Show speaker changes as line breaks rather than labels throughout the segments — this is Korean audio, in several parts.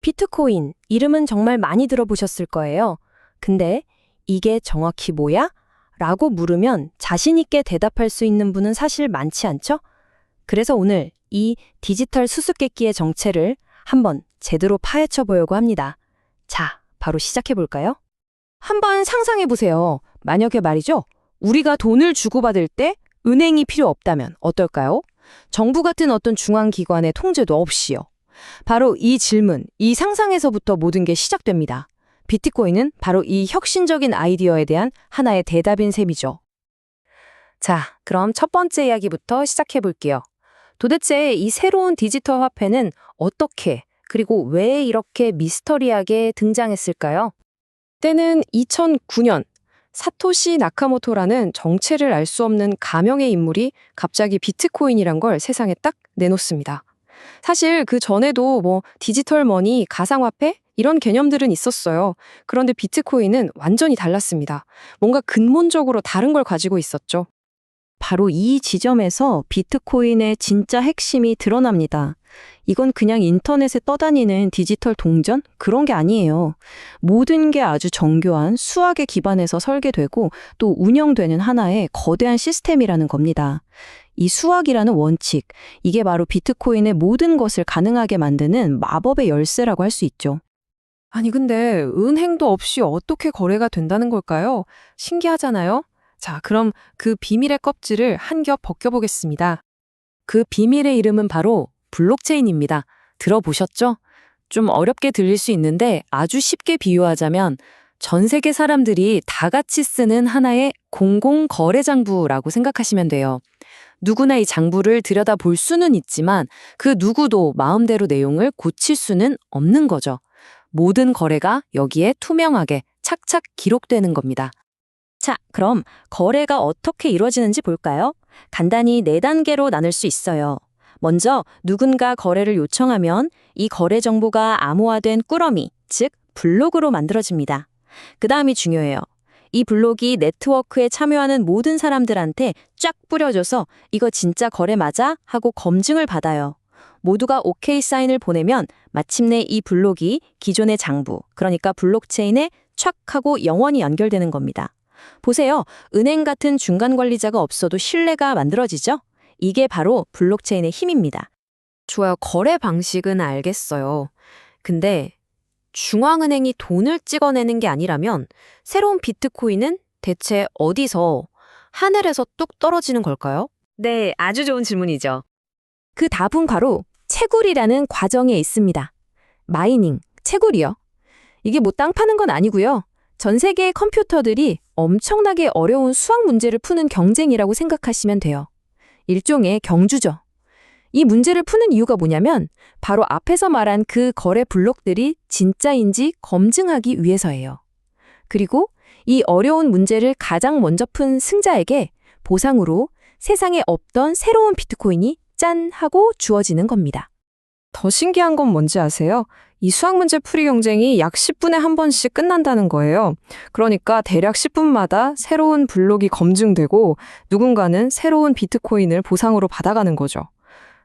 비트코인, 이름은 정말 많이 들어보셨을 거예요. 근데 이게 정확히 뭐야? 라고 물으면 자신 있게 대답할 수 있는 분은 사실 많지 않죠? 그래서 오늘 이 디지털 수수께끼의 정체를 한번 제대로 파헤쳐 보려고 합니다. 자, 바로 시작해 볼까요? 한번 상상해 보세요. 만약에 말이죠. 우리가 돈을 주고받을 때 은행이 필요 없다면 어떨까요? 정부 같은 어떤 중앙기관의 통제도 없이요. 바로 이 질문, 이 상상에서부터 모든 게 시작됩니다. 비트코인은 바로 이 혁신적인 아이디어에 대한 하나의 대답인 셈이죠. 자, 그럼 첫 번째 이야기부터 시작해 볼게요. 도대체 이 새로운 디지털 화폐는 어떻게, 그리고 왜 이렇게 미스터리하게 등장했을까요? 때는 2009년, 사토시 나카모토라는 정체를 알 수 없는 가명의 인물이 갑자기 비트코인이란 걸 세상에 딱 내놓습니다. 사실 그 전에도 디지털 머니, 가상화폐 이런 개념들은 있었어요. 그런데 비트코인은 완전히 달랐습니다. 뭔가 근본적으로 다른 걸 가지고 있었죠. 바로 이 지점에서 비트코인의 진짜 핵심이 드러납니다. 이건 그냥 인터넷에 떠다니는 디지털 동전? 그런 게 아니에요. 모든 게 아주 정교한 수학에 기반해서 설계되고 또 운영되는 하나의 거대한 시스템이라는 겁니다. 이 수학이라는 원칙, 이게 바로 비트코인의 모든 것을 가능하게 만드는 마법의 열쇠라고 할 수 있죠. 아니 근데 은행도 없이 어떻게 거래가 된다는 걸까요? 신기하잖아요? 자, 그럼 그 비밀의 껍질을 한 겹 벗겨보겠습니다. 그 비밀의 이름은 바로 블록체인입니다. 들어보셨죠? 좀 어렵게 들릴 수 있는데 아주 쉽게 비유하자면 전 세계 사람들이 다 같이 쓰는 하나의 공공거래장부라고 생각하시면 돼요. 누구나 이 장부를 들여다볼 수는 있지만 그 누구도 마음대로 내용을 고칠 수는 없는 거죠. 모든 거래가 여기에 투명하게 착착 기록되는 겁니다. 자, 그럼 거래가 어떻게 이루어지는지 볼까요? 간단히 4단계로 나눌 수 있어요. 먼저 누군가 거래를 요청하면 이 거래 정보가 암호화된 꾸러미, 즉 블록으로 만들어집니다. 그 다음이 중요해요. 이 블록이 네트워크에 참여하는 모든 사람들한테 쫙 뿌려줘서 이거 진짜 거래 맞아? 하고 검증을 받아요. 모두가 오케이 사인을 보내면 마침내 이 블록이 기존의 장부, 그러니까 블록체인에 촥 하고 영원히 연결되는 겁니다. 보세요. 은행 같은 중간 관리자가 없어도 신뢰가 만들어지죠? 이게 바로 블록체인의 힘입니다. 좋아요. 거래 방식은 알겠어요. 근데 중앙은행이 돈을 찍어내는 게 아니라면 새로운 비트코인은 대체 어디서, 하늘에서 뚝 떨어지는 걸까요? 네, 아주 좋은 질문이죠. 그 답은 바로 채굴이라는 과정에 있습니다. 마이닝, 채굴이요. 이게 땅 파는 건 아니고요. 전 세계의 컴퓨터들이 엄청나게 어려운 수학 문제를 푸는 경쟁이라고 생각하시면 돼요. 일종의 경주죠. 이 문제를 푸는 이유가 뭐냐면 바로 앞에서 말한 그 거래 블록들이 진짜인지 검증하기 위해서예요. 그리고 이 어려운 문제를 가장 먼저 푼 승자에게 보상으로 세상에 없던 새로운 비트코인이 짠 하고 주어지는 겁니다. 더 신기한 건 뭔지 아세요? 이 수학 문제 풀이 경쟁이 약 10분에 한 번씩 끝난다는 거예요. 그러니까 대략 10분마다 새로운 블록이 검증되고 누군가는 새로운 비트코인을 보상으로 받아가는 거죠.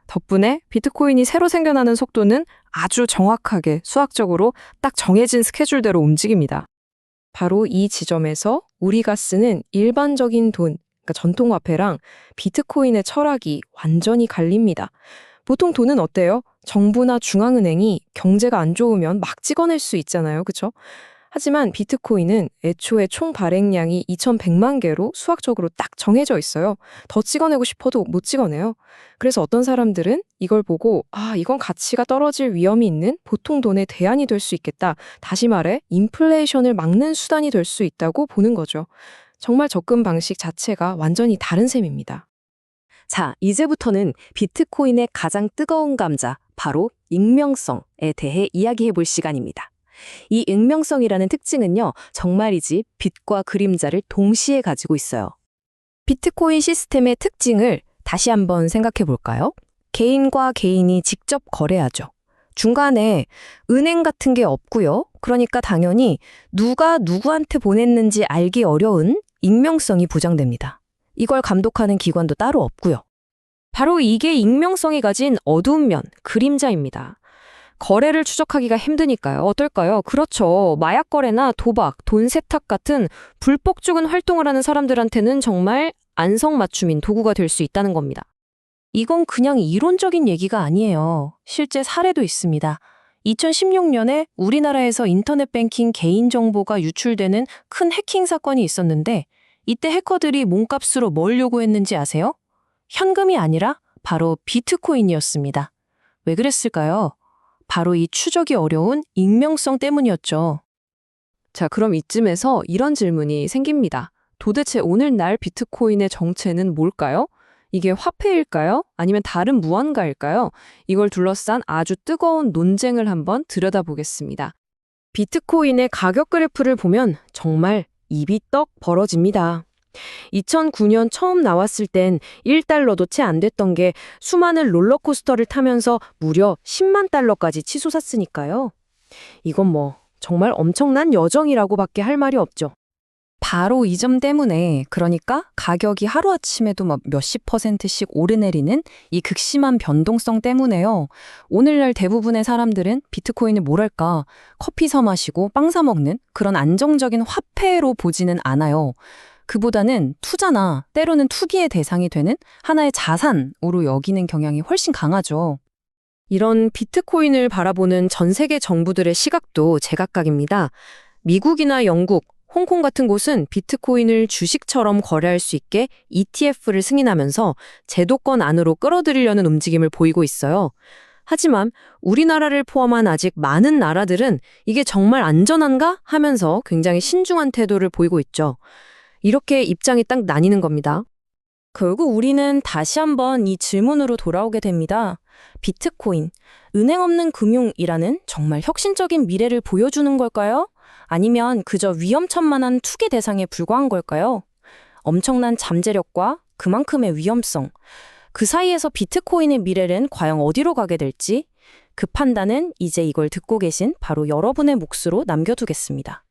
덕분에 비트코인이 새로 생겨나는 속도는 아주 정확하게 수학적으로 딱 정해진 스케줄대로 움직입니다. 바로 이 지점에서 우리가 쓰는 일반적인 돈, 그러니까 전통화폐랑 비트코인의 철학이 완전히 갈립니다. 보통 돈은 어때요? 정부나 중앙은행이 경제가 안 좋으면 막 찍어낼 수 있잖아요. 그렇죠? 하지만 비트코인은 애초에 총 발행량이 2100만 개로 수학적으로 딱 정해져 있어요. 더 찍어내고 싶어도 못 찍어내요. 그래서 어떤 사람들은 이걸 보고 이건 가치가 떨어질 위험이 있는 보통 돈의 대안이 될 수 있겠다. 다시 말해 인플레이션을 막는 수단이 될 수 있다고 보는 거죠. 정말 접근 방식 자체가 완전히 다른 셈입니다. 자, 이제부터는 비트코인의 가장 뜨거운 감자, 바로 익명성에 대해 이야기해 볼 시간입니다. 이 익명성이라는 특징은요, 정말이지 빛과 그림자를 동시에 가지고 있어요. 비트코인 시스템의 특징을 다시 한번 생각해 볼까요? 개인과 개인이 직접 거래하죠. 중간에 은행 같은 게 없고요. 그러니까 당연히 누가 누구한테 보냈는지 알기 어려운 익명성이 보장됩니다. 이걸 감독하는 기관도 따로 없고요. 바로 이게 익명성이 가진 어두운 면, 그림자입니다.
거래를 추적하기가 힘드니까요. 어떨까요? 그렇죠. 마약 거래나 도박, 돈 세탁 같은 불법 죽은 활동을 하는 사람들한테는 정말 안성맞춤인 도구가 될 수 있다는 겁니다.
이건 그냥 이론적인 얘기가 아니에요. 실제 사례도 있습니다. 2016년에 우리나라에서 인터넷 뱅킹 개인정보가 유출되는 큰 해킹 사건이 있었는데 이때 해커들이 몸값으로 뭘 요구했는지 아세요? 현금이 아니라 바로 비트코인이었습니다. 왜 그랬을까요? 바로 이 추적이 어려운 익명성 때문이었죠.
자, 그럼 이쯤에서 이런 질문이 생깁니다. 도대체 오늘날 비트코인의 정체는 뭘까요? 이게 화폐일까요? 아니면 다른 무언가일까요? 이걸 둘러싼 아주 뜨거운 논쟁을 한번 들여다보겠습니다.
비트코인의 가격 그래프를 보면 정말 입이 떡 벌어집니다. 2009년 처음 나왔을 땐 1달러도 채 안 됐던 게 수많은 롤러코스터를 타면서 무려 10만 달러까지 치솟았으니까요. 이건 뭐 정말 엄청난 여정이라고밖에 할 말이 없죠. 바로 이 점 때문에 그러니까 가격이 하루아침에도 막 몇십 %씩 오르내리는 이 극심한 변동성 때문에요. 오늘날 대부분의 사람들은 비트코인을 뭐랄까 커피 사 마시고 빵 사 먹는 그런 안정적인 화폐로 보지는 않아요. 그보다는 투자나 때로는 투기의 대상이 되는 하나의 자산으로 여기는 경향이 훨씬 강하죠. 이런 비트코인을 바라보는 전 세계 정부들의 시각도 제각각입니다. 미국이나 영국, 홍콩 같은 곳은 비트코인을 주식처럼 거래할 수 있게 ETF를 승인하면서 제도권 안으로 끌어들이려는 움직임을 보이고 있어요. 하지만 우리나라를 포함한 아직 많은 나라들은 이게 정말 안전한가 하면서 굉장히 신중한 태도를 보이고 있죠. 이렇게 입장이 딱 나뉘는 겁니다. 결국 우리는 다시 한번 이 질문으로 돌아오게 됩니다. 비트코인, 은행 없는 금융이라는 정말 혁신적인 미래를 보여주는 걸까요? 아니면 그저 위험천만한 투기 대상에 불과한 걸까요? 엄청난 잠재력과 그만큼의 위험성, 그 사이에서 비트코인의 미래는 과연 어디로 가게 될지 그 판단은 이제 이걸 듣고 계신 바로 여러분의 몫으로 남겨두겠습니다.